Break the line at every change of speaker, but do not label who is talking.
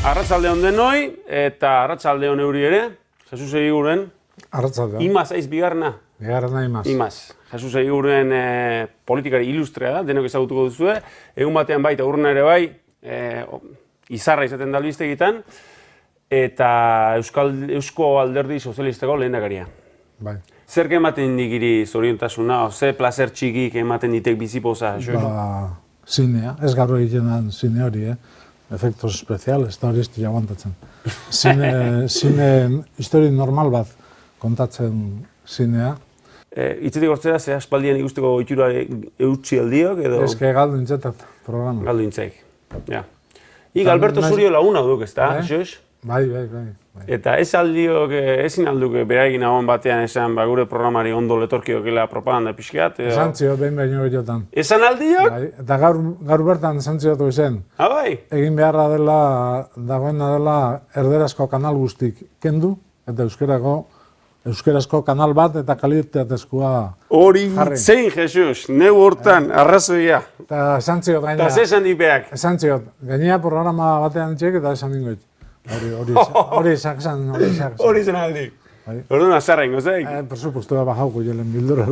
Arratsalde on denoi eta arratsalde on euri ere. Jesus Egiguren.
Arratsalde.
Imaz aiz bigarrena.
Bigarrena Imaz.
Imaz. Jesus Egiguren politikari ilustrea da, denok ezagutuko duzue. Egun batean baita urruna ere bai, izarra izaten da albistegietan, eta Eusko Alderdi Sozialistako lehendakaria.
Bai.
Zer ematen digiri zoriontasuna, ze plazer txikik ematen ditek bizipoza?
Zinea, ez gaur egiten den zine hori, efektos espeziales, eta hori ez dira aguantatzen. Zine histori normal bat kontatzen zinea.
Itzetik hortzera, ze aspaldian ikusteko ohitura eutsi aldiok, edo?
Ez que galdu intzetat programa.
Galdu intzeik, ja. Alberto Zurio laguna duk, ez da, Xos?
Bai.
Eta ez aldiok, ezin alduke beraekin hauan batean esan, gure programari ondo letorkiokela propaganda pixkat, edo?
Esan ziot, behin gehiagotan.
Esan aldiok?
Bai, eta gaur bertan esan ziotu izen.
Bai?
Egin beharra dela, dagoena dela, erderazko kanal guztik kendu, eta euskerazko kanal bat eta kalitatezkoa
hori zein, Jesus, neu hortan, arrazoia.
Eta esan ziot gaina.
Eta ze esan dipeak?
Esan ziot, gainea programa batean txek eta esan dingoit. Hori esan.
Hori zen aldi. Orduan azarra ingo zeik?
Por supuesto, bajauko jelen bildura.